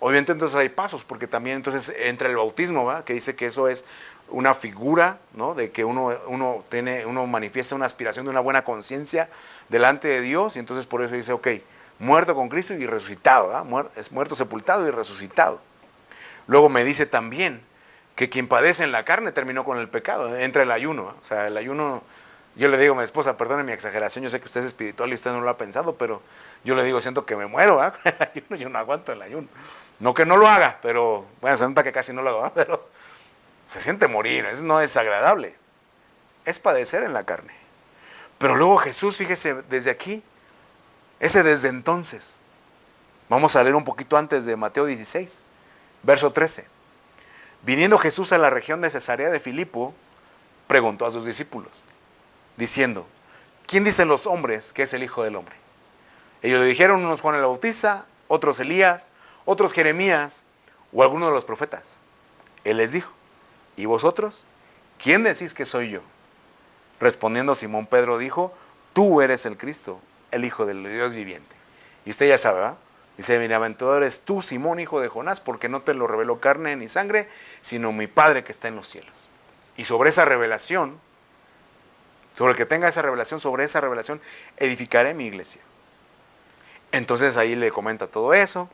Obviamente entonces hay pasos, porque también entonces entra el bautismo, ¿va? Que dice que eso es una figura, ¿no?, de que uno manifiesta una aspiración de una buena conciencia delante de Dios, y entonces por eso dice, ok, muerto con Cristo y resucitado, ¿va? Es muerto, sepultado y resucitado. Luego me dice también que quien padece en la carne terminó con el pecado, entra el ayuno, ¿va? O sea, el ayuno, yo le digo a mi esposa, perdone mi exageración, yo sé que usted es espiritual y usted no lo ha pensado, pero yo le digo, siento que me muero, ¿va? Con el ayuno, yo no aguanto el ayuno. No que no lo haga, pero, bueno, se nota que casi no lo hago, ¿va? Pero se siente morir, eso no es agradable, es padecer en la carne. Pero luego Jesús, fíjese, desde aquí, desde entonces, vamos a leer un poquito antes de Mateo 16, verso 13. Viniendo Jesús a la región de Cesarea de Filipo, preguntó a sus discípulos, diciendo, ¿quién dicen los hombres que es el Hijo del Hombre? Ellos le dijeron, unos Juan el Bautista, otros Elías, otros Jeremías o alguno de los profetas. Él les dijo, ¿y vosotros? ¿Quién decís que soy yo? Respondiendo Simón Pedro dijo, tú eres el Cristo, el Hijo del Dios viviente. Y usted ya sabe, ¿verdad? Dice, bienaventurado eres tú, Simón, hijo de Jonás, porque no te lo reveló carne ni sangre, sino mi Padre que está en los cielos. Y sobre esa revelación, sobre el que tenga esa revelación, sobre esa revelación edificaré mi iglesia. Entonces ahí le comenta todo eso.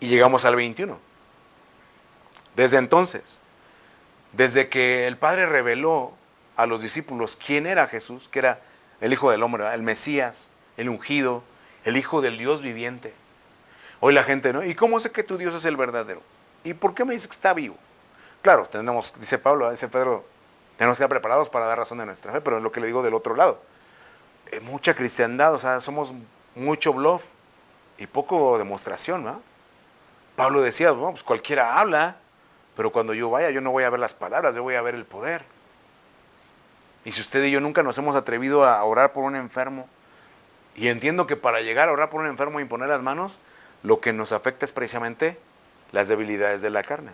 Y llegamos al 21. Desde entonces, desde que el Padre reveló a los discípulos quién era Jesús, que era el Hijo del Hombre, ¿verdad?, el Mesías, el ungido, el Hijo del Dios viviente. Hoy la gente, ¿no? ¿Y cómo sé que tu Dios es el verdadero? ¿Y por qué me dice que está vivo? Claro, dice Pablo, dice Pedro, tenemos que estar preparados para dar razón de nuestra fe, pero es lo que le digo del otro lado. Mucha cristiandad, o sea, somos mucho bluff y poco demostración, ¿no? Pablo decía, bueno, pues cualquiera habla, pero cuando yo vaya, yo no voy a ver las palabras, yo voy a ver el poder. Y si usted y yo nunca nos hemos atrevido a orar por un enfermo, y entiendo que para llegar a orar por un enfermo y imponer las manos, lo que nos afecta es precisamente las debilidades de la carne.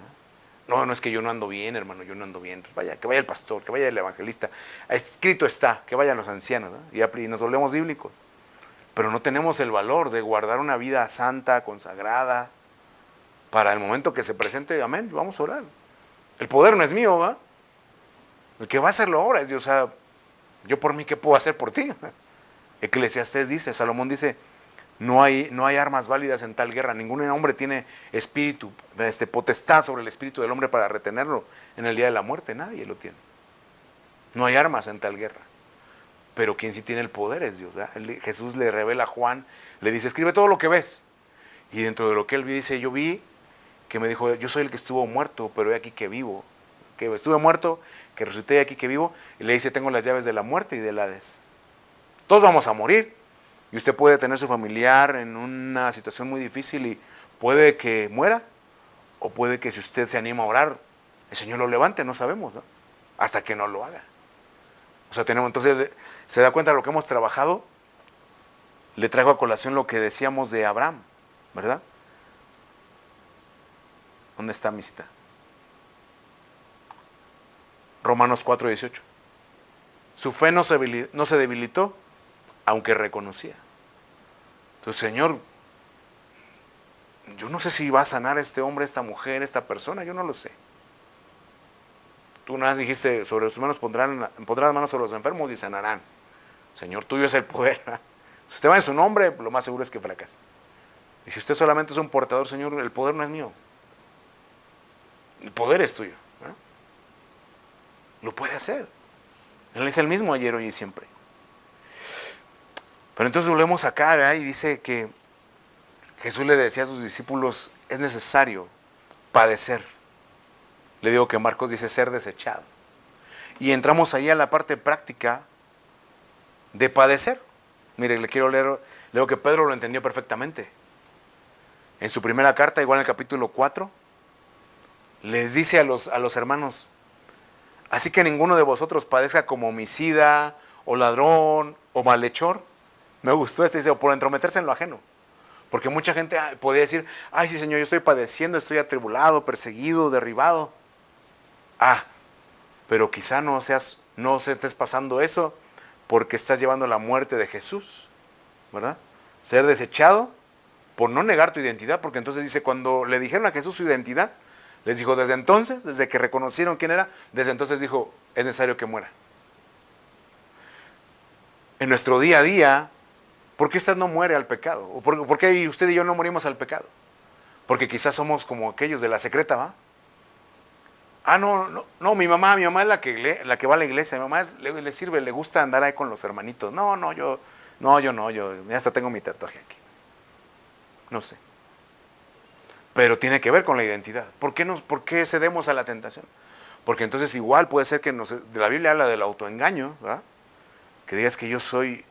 No es que yo no ando bien, hermano, yo no ando bien. Pues vaya, que vaya el pastor, que vaya el evangelista. Escrito está, que vayan los ancianos, ¿no? Y nos volvemos bíblicos. Pero no tenemos el valor de guardar una vida santa, consagrada, para el momento que se presente, amén, vamos a orar. El poder no es mío, ¿va? El que va a hacerlo ahora es Dios. O sea, Yo por mí, ¿qué puedo hacer por ti? Eclesiastés dice, Salomón dice, no hay armas válidas en tal guerra. Ningún hombre tiene espíritu, potestad sobre el espíritu del hombre para retenerlo en el día de la muerte. Nadie lo tiene. No hay armas en tal guerra. Pero quien sí tiene el poder es Dios, ¿verdad? Jesús le revela a Juan, le dice, escribe todo lo que ves. Y dentro de lo que él vio, dice, yo vi que me dijo, yo soy el que estuvo muerto, pero he aquí que vivo. Que estuve muerto, que resucité, aquí que vivo. Y le dice, tengo las llaves de la muerte y del Hades. Todos vamos a morir. Y usted puede tener su familiar en una situación muy difícil y puede que muera. O puede que si usted se anima a orar, el Señor lo levante, no sabemos, ¿no? Hasta que no lo haga. O sea, entonces, se da cuenta de lo que hemos trabajado. Le traigo a colación lo que decíamos de Abraham, ¿verdad? ¿Dónde está mi cita? Romanos 4:18. Su fe no se debilitó, aunque reconocía. Entonces, Señor, yo no sé si va a sanar este hombre, esta mujer, esta persona, yo no lo sé. Tú nada más dijiste, sobre sus manos pondrán las manos sobre los enfermos y sanarán. Señor, tuyo es el poder, ¿verdad? Si usted va en su nombre, lo más seguro es que fracase. Y si usted solamente es un portador, Señor, el poder no es mío. El poder es tuyo, ¿verdad? Lo puede hacer. Él es el mismo ayer, hoy y siempre. Pero entonces volvemos acá, ¿verdad? Y dice que Jesús le decía a sus discípulos, es necesario padecer. Le digo que Marcos dice ser desechado. Y entramos ahí a la parte práctica de padecer. Mire, le quiero leer, leo que Pedro lo entendió perfectamente. En su primera carta, igual en el capítulo 4, les dice a los hermanos, así que ninguno de vosotros padezca como homicida, o ladrón, o malhechor. Me gustó dice, o por entrometerse en lo ajeno. Porque mucha gente podría decir, ay sí Señor, yo estoy padeciendo, estoy atribulado, perseguido, derribado. Pero quizá no se estés pasando eso porque estás llevando la muerte de Jesús, ¿verdad? Ser desechado por no negar tu identidad, porque entonces dice, cuando le dijeron a Jesús su identidad, les dijo, desde entonces, desde que reconocieron quién era, desde entonces dijo, es necesario que muera. En nuestro día a día, ¿por qué usted no muere al pecado? ¿O por qué usted y yo no morimos al pecado? Porque quizás somos como aquellos de la secreta, ¿va? No, mi mamá es la que va a la iglesia, mi mamá le sirve, le gusta andar ahí con los hermanitos. Yo ya hasta tengo mi tatuaje aquí. No sé. Pero tiene que ver con la identidad. ¿Por qué cedemos a la tentación? Porque entonces igual puede ser que la Biblia habla del autoengaño, ¿verdad? Que digas que yo soy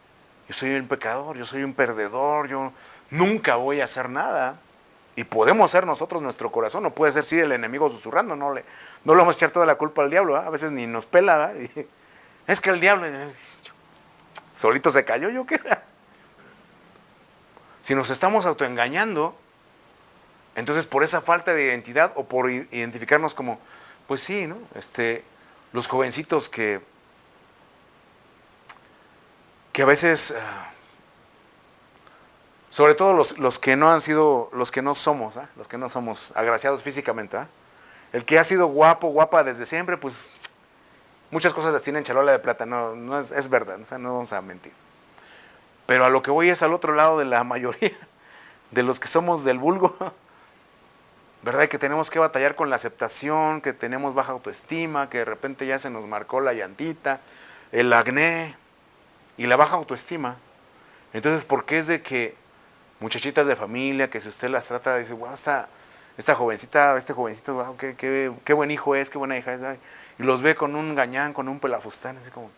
un pecador, yo soy un perdedor, yo nunca voy a hacer nada. Y podemos ser nosotros nuestro corazón, no puede ser el enemigo susurrando, no le vamos a echar toda la culpa al diablo, ¿verdad? A veces ni nos pela, ¿verdad? Es que el diablo solito se cayó, ¿yo qué? Si nos estamos autoengañando, entonces por esa falta de identidad o por identificarnos como, pues sí, ¿no? Los jovencitos que a veces, sobre todo los que no han sido, los que no somos agraciados físicamente, ¿eh? El que ha sido guapo, guapa desde siempre, pues muchas cosas las tiene en charola de plata, no es verdad, o sea, no vamos a mentir. Pero a lo que voy es al otro lado de la mayoría, de los que somos del vulgo, ¿verdad? Que tenemos que batallar con la aceptación, que tenemos baja autoestima, que de repente ya se nos marcó la llantita, el acné y la baja autoestima. Entonces, ¿por qué es de que muchachitas de familia, que si usted las trata, dice, wow, esta jovencita, este jovencito, wow, qué buen hijo es, qué buena hija es, ay, y los ve con un gañán, con un pelafustán, así como,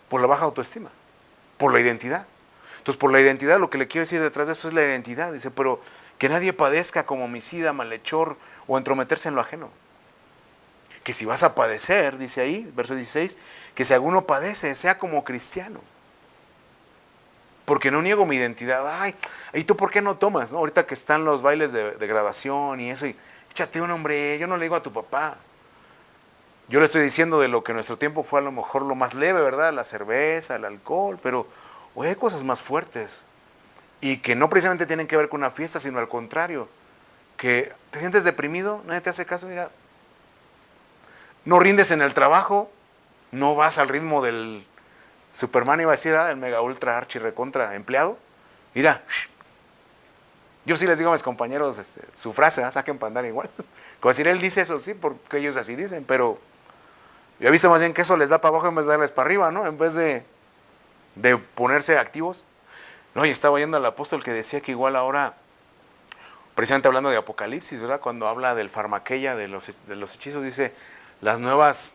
por la baja autoestima, por la identidad. Entonces, por la identidad, lo que le quiero decir detrás de eso es la identidad. Dice, pero que nadie padezca como homicida, malhechor o entrometerse en lo ajeno. Que si vas a padecer, dice ahí, verso 16, que si alguno padece, sea como cristiano. Porque no niego mi identidad. Ay, ¿y tú por qué no tomas? ¿No? Ahorita que están los bailes de graduación y eso, y échate un hombre, yo no le digo a tu papá. Yo le estoy diciendo de lo que en nuestro tiempo fue a lo mejor lo más leve, ¿verdad? La cerveza, el alcohol, pero hoy hay cosas más fuertes. Y que no precisamente tienen que ver con una fiesta, sino al contrario. Que te sientes deprimido, nadie te hace caso, mira. No rindes en el trabajo, no vas al ritmo del Superman iba a decir, el mega ultra archi recontra empleado. Mira, yo sí les digo a mis compañeros su frase, saquen para andar igual. Como decir, él dice eso, sí, porque ellos así dicen, pero yo he visto más bien que eso les da para abajo en vez de darles para arriba, ¿no? En vez de ponerse activos. No, y estaba oyendo al apóstol que decía que igual ahora, precisamente hablando de Apocalipsis, ¿verdad? Cuando habla del farmaqueia, de los hechizos, dice, las nuevas,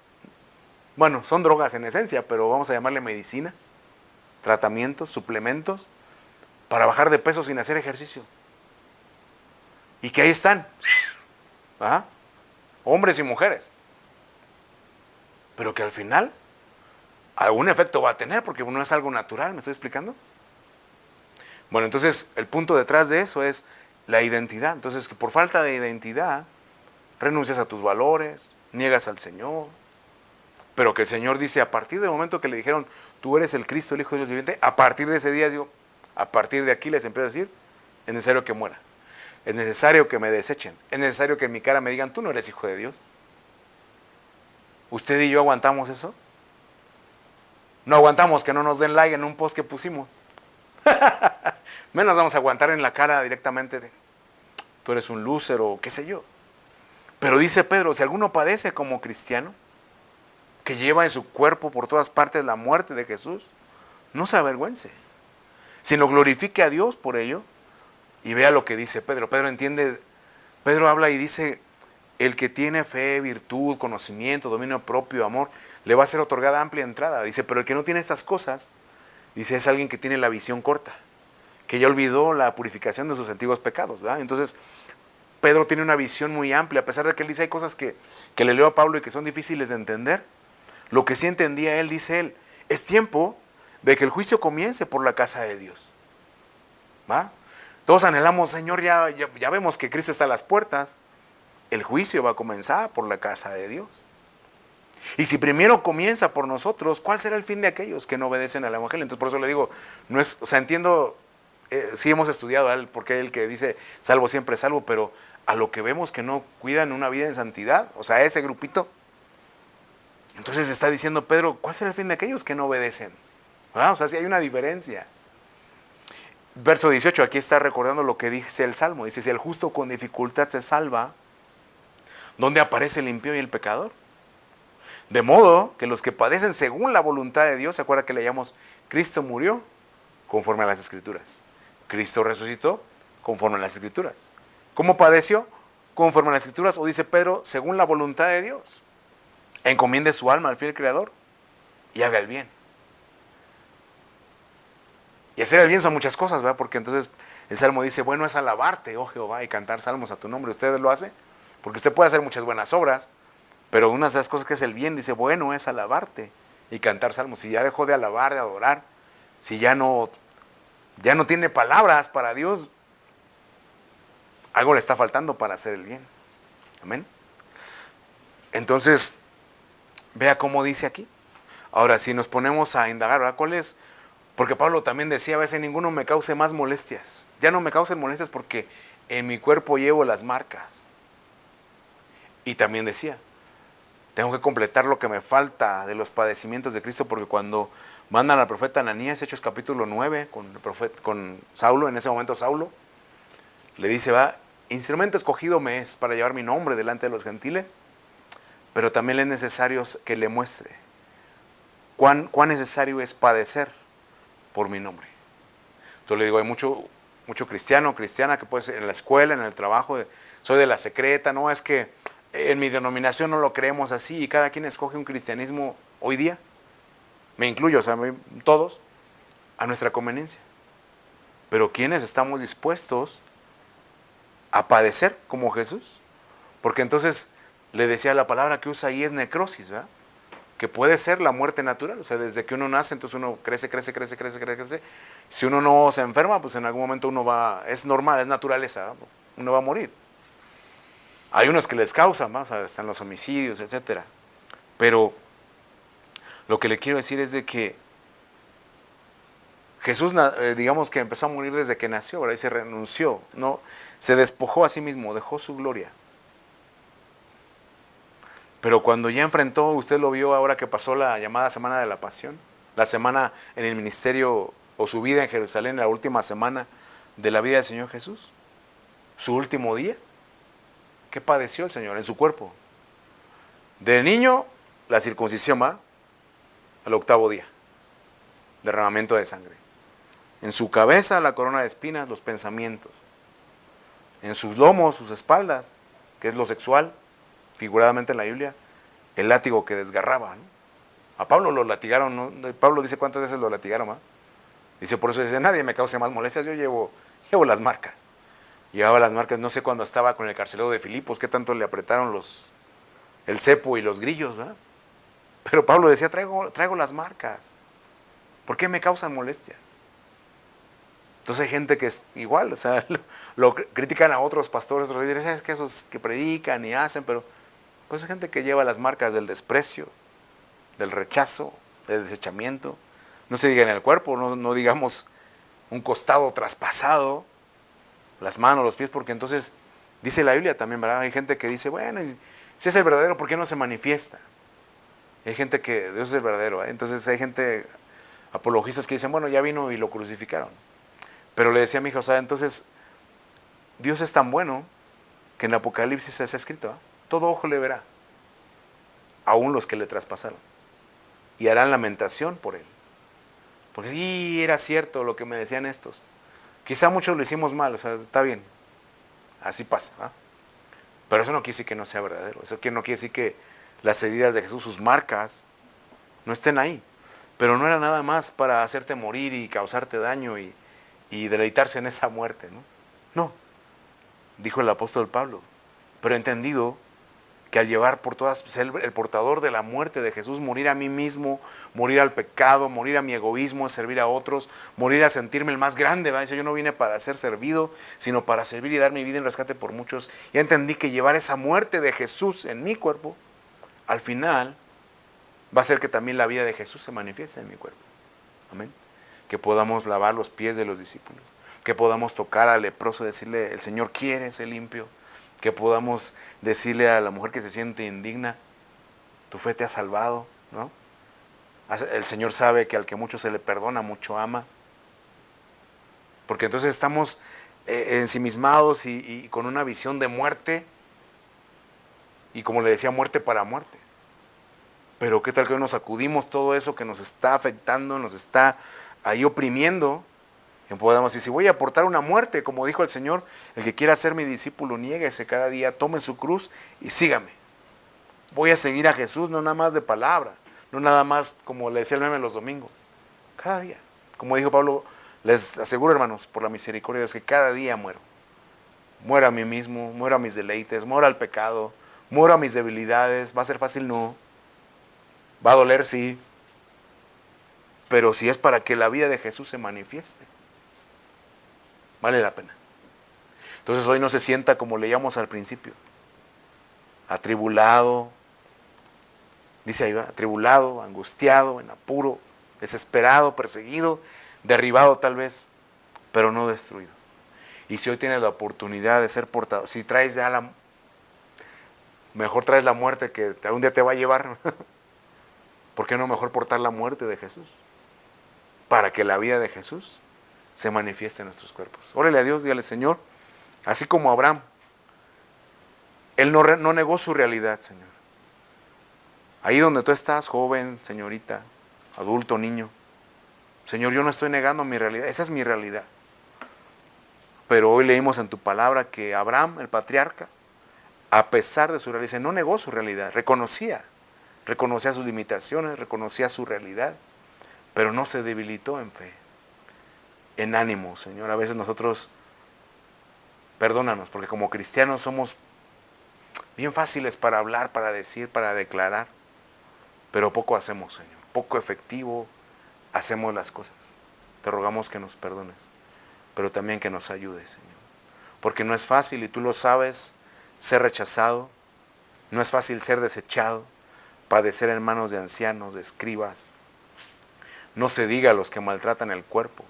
bueno, son drogas en esencia, pero vamos a llamarle medicinas, tratamientos, suplementos, para bajar de peso sin hacer ejercicio. Y que ahí están, ¿ah? Hombres y mujeres. Pero que al final algún efecto va a tener, porque no es algo natural, ¿me estoy explicando? Bueno, entonces el punto detrás de eso es la identidad. Entonces, que por falta de identidad renuncias a tus valores, niegas al Señor, pero que el Señor dice, a partir del momento que le dijeron, tú eres el Cristo, el Hijo de Dios viviente, a partir de ese día, digo, a partir de aquí les empiezo a decir, es necesario que muera, es necesario que me desechen, es necesario que en mi cara me digan, tú no eres hijo de Dios. ¿Usted y yo aguantamos eso? No aguantamos que no nos den like en un post que pusimos. Menos vamos a aguantar en la cara directamente de, tú eres un loser o qué sé yo. Pero dice Pedro, si alguno padece como cristiano, que lleva en su cuerpo por todas partes la muerte de Jesús, no se avergüence, sino glorifique a Dios por ello. Y vea lo que dice Pedro. Pedro entiende, Pedro habla y dice, el que tiene fe, virtud, conocimiento, dominio propio, amor, le va a ser otorgada amplia entrada. Dice, pero el que no tiene estas cosas, dice, es alguien que tiene la visión corta, que ya olvidó la purificación de sus antiguos pecados, ¿verdad? Entonces, Pedro tiene una visión muy amplia, a pesar de que él dice, hay cosas que le leo a Pablo y que son difíciles de entender. Lo que sí entendía él, dice él, es tiempo de que el juicio comience por la casa de Dios, ¿va? Todos anhelamos, Señor, ya vemos que Cristo está a las puertas. El juicio va a comenzar por la casa de Dios. Y si primero comienza por nosotros, ¿cuál será el fin de aquellos que no obedecen al Evangelio? Entonces por eso le digo, no es, o sea, entiendo, sí hemos estudiado a él, porque el que dice salvo siempre salvo, pero a lo que vemos que no cuidan una vida en santidad, o sea, ese grupito. Entonces está diciendo Pedro, ¿cuál será el fin de aquellos que no obedecen? ¿Ah? O sea, sí hay una diferencia. Verso 18, aquí está recordando lo que dice el Salmo. Dice, si el justo con dificultad se salva, ¿dónde aparece el impío y el pecador? De modo que los que padecen según la voluntad de Dios, ¿se acuerda que leíamos? Cristo murió conforme a las Escrituras. Cristo resucitó conforme a las Escrituras. ¿Cómo padeció? Conforme a las Escrituras. O dice Pedro, según la voluntad de Dios. Encomiende su alma al fiel Creador y haga el bien. Y hacer el bien son muchas cosas, ¿verdad? Porque entonces el Salmo dice, bueno es alabarte, oh Jehová, y cantar salmos a tu nombre. ¿Usted lo hace? Porque usted puede hacer muchas buenas obras, pero una de las cosas que es el bien, dice, bueno es alabarte y cantar salmos. Si ya dejó de alabar, de adorar, si ya no tiene palabras para Dios, algo le está faltando para hacer el bien. Amén. Entonces, vea cómo dice aquí. Ahora, si nos ponemos a indagar, ¿verdad? ¿Cuál es? Porque Pablo también decía, a veces ninguno me cause más molestias. Ya no me causen molestias porque en mi cuerpo llevo las marcas. Y también decía, tengo que completar lo que me falta de los padecimientos de Cristo, porque cuando mandan al profeta Ananías, Hechos capítulo 9, con Saulo, en ese momento Saulo, le dice, va, instrumento escogido me es para llevar mi nombre delante de los gentiles, pero también es necesario que le muestre cuán necesario es padecer por mi nombre. Entonces le digo, hay mucho cristiano, cristiana que puede ser en la escuela, en el trabajo, soy de la secreta, no, es que en mi denominación no lo creemos así, y cada quien escoge un cristianismo hoy día, me incluyo, o sea, todos, a nuestra conveniencia. Pero ¿quiénes estamos dispuestos a padecer como Jesús? Porque entonces le decía, la palabra que usa ahí es necrosis, ¿verdad? Que puede ser la muerte natural, o sea, desde que uno nace, entonces uno crece. Si uno no se enferma, pues en algún momento uno va, es normal, es naturaleza, ¿no? Uno va a morir. Hay unos que les causan, ¿no? O sea, están los homicidios, etcétera. Pero lo que le quiero decir es de que Jesús, digamos que empezó a morir desde que nació, ¿verdad? Y se renunció, ¿no? Se despojó a sí mismo, dejó su gloria. Pero cuando ya enfrentó, usted lo vio ahora que pasó la llamada Semana de la Pasión, la semana en el ministerio o su vida en Jerusalén, la última semana de la vida del Señor Jesús? Su último día. ¿Qué padeció el Señor en su cuerpo? De niño, la circuncisión va al octavo día, derramamiento de sangre. En su cabeza, la corona de espinas, los pensamientos. En sus lomos, sus espaldas, que es lo sexual, figuradamente en la Biblia, el látigo que desgarraba, ¿no? A Pablo lo latigaron, ¿no? Pablo dice cuántas veces lo latigaron, ¿no? Dice, por eso dice, nadie me cause más molestias, yo llevo las marcas. Llevaba las marcas, no sé cuando estaba con el carcelero de Filipos, qué tanto le apretaron el cepo y los grillos, ¿verdad? Pero Pablo decía, traigo las marcas. ¿Por qué me causan molestias? Entonces hay gente que es igual, o sea, lo critican a otros pastores, otros líderes, es que esos que predican y hacen, pero pues hay gente que lleva las marcas del desprecio, del rechazo, del desechamiento. No se diga en el cuerpo, no digamos un costado traspasado, las manos, los pies, porque entonces dice la Biblia también, ¿verdad? Hay gente que dice, bueno, si es el verdadero, ¿por qué no se manifiesta? Hay gente que Dios es el verdadero, ¿eh? Entonces hay gente, apologistas que dicen, bueno, ya vino y lo crucificaron. Pero le decía a mi hijo, o sea, entonces Dios es tan bueno que en Apocalipsis está escrito, ¿eh? Todo ojo le verá, aún los que le traspasaron, y harán lamentación por él. Porque sí, era cierto lo que me decían estos. Quizá muchos lo hicimos mal, o sea, está bien, así pasa, ¿eh? Pero eso no quiere decir que no sea verdadero, eso no quiere decir que las heridas de Jesús, sus marcas, no estén ahí. Pero no era nada más para hacerte morir y causarte daño y deleitarse en esa muerte, ¿no? No, dijo el apóstol Pablo, pero he entendido que al llevar por todas, ser el portador de la muerte de Jesús, morir a mí mismo, morir al pecado, morir a mi egoísmo, servir a otros, morir a sentirme el más grande, ¿verdad? Yo no vine para ser servido, sino para servir y dar mi vida en rescate por muchos. Ya entendí que llevar esa muerte de Jesús en mi cuerpo, al final, va a hacer que también la vida de Jesús se manifieste en mi cuerpo. Amén. Que podamos lavar los pies de los discípulos, que podamos tocar al leproso y decirle, el Señor quiere ser limpio, que podamos decirle a la mujer que se siente indigna, tu fe te ha salvado, ¿no? El Señor sabe que al que mucho se le perdona, mucho ama. Porque entonces estamos ensimismados y con una visión de muerte, y como le decía, muerte para muerte. Pero qué tal que hoy nos sacudimos todo eso que nos está afectando, nos está ahí oprimiendo, y podamos decir, si voy a aportar una muerte, como dijo el Señor, el que quiera ser mi discípulo, niéguese cada día, tome su cruz y sígame. Voy a seguir a Jesús, no nada más de palabra, no nada más como le decía el meme los domingos, cada día. Como dijo Pablo, les aseguro, hermanos, por la misericordia de Dios, que cada día muero. Muero a mí mismo, muero a mis deleites, muero al pecado, muero a mis debilidades. ¿Va a ser fácil? No. ¿Va a doler? Sí. Pero si es para que la vida de Jesús se manifieste, vale la pena. Entonces hoy no se sienta como leíamos al principio, atribulado, dice ahí va, atribulado, angustiado, en apuro, desesperado, perseguido, derribado tal vez, pero no destruido. Y si hoy tienes la oportunidad de ser portador, si traes ya mejor traes la muerte que algún día te va a llevar, ¿por qué no mejor portar la muerte de Jesús? Para que la vida de Jesús se manifieste en nuestros cuerpos. Órale a Dios, dígale, Señor, así como Abraham, él no negó su realidad, Señor. Ahí donde tú estás, joven, señorita, adulto, niño, Señor, yo no estoy negando mi realidad, esa es mi realidad. Pero hoy leímos en tu palabra que Abraham, el patriarca, a pesar de su realidad, no negó su realidad, reconocía sus limitaciones, reconocía su realidad, pero no se debilitó en fe, en ánimo, Señor. A veces nosotros, perdónanos, porque como cristianos somos bien fáciles para hablar, para decir, para declarar, pero poco hacemos, Señor, poco efectivo hacemos las cosas. Te rogamos que nos perdones, pero también que nos ayudes, Señor, porque no es fácil, y tú lo sabes, ser rechazado, no es fácil ser desechado, padecer en manos de ancianos, de escribas, no se diga a los que maltratan el cuerpo,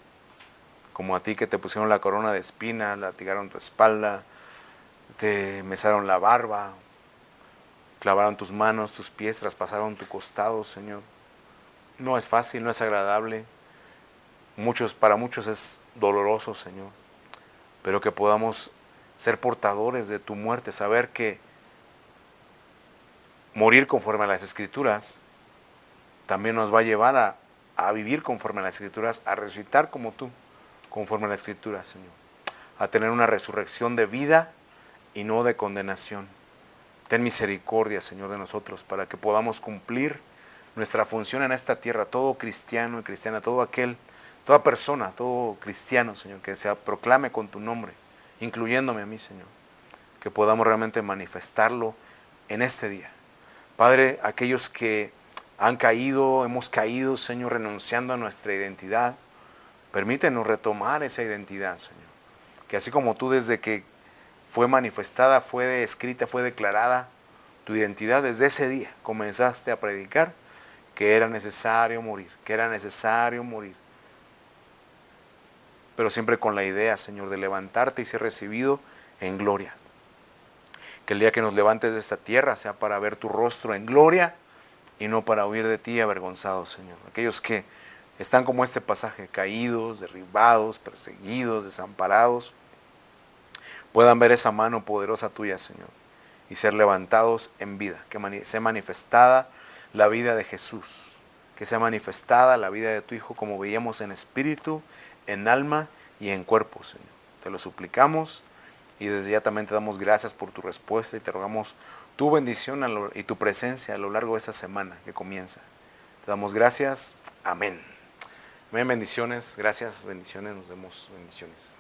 como a ti que te pusieron la corona de espinas, latigaron tu espalda, te mesaron la barba, clavaron tus manos, tus pies, traspasaron tu costado, Señor. No es fácil, no es agradable. Para muchos es doloroso, Señor. Pero que podamos ser portadores de tu muerte, saber que morir conforme a las Escrituras también nos va a llevar a vivir conforme a las Escrituras, a resucitar como tú, conforme a la Escritura, Señor. A tener una resurrección de vida y no de condenación. Ten misericordia, Señor, de nosotros, para que podamos cumplir nuestra función en esta tierra. Todo cristiano y cristiana, toda persona, todo cristiano, Señor, que se proclame con tu nombre, incluyéndome a mí, Señor. Que podamos realmente manifestarlo en este día. Padre, aquellos que hemos caído, Señor, renunciando a nuestra identidad, permítenos retomar esa identidad, Señor. Que así como tú desde que fue manifestada, fue escrita, fue declarada tu identidad, desde ese día comenzaste a predicar que era necesario morir, pero siempre con la idea, Señor, de levantarte y ser recibido en gloria. Que el día que nos levantes de esta tierra sea para ver tu rostro en gloria y no para huir de ti avergonzados, Señor. Aquellos que están como este pasaje, caídos, derribados, perseguidos, desamparados, puedan ver esa mano poderosa tuya, Señor, y ser levantados en vida, que sea manifestada la vida de Jesús, que sea manifestada la vida de tu Hijo como veíamos en espíritu, en alma y en cuerpo, Señor. Te lo suplicamos y desde ya también te damos gracias por tu respuesta y te rogamos tu bendición y tu presencia a lo largo de esta semana que comienza. Te damos gracias. Amén. Amén, bendiciones. Gracias, bendiciones. Nos vemos, bendiciones.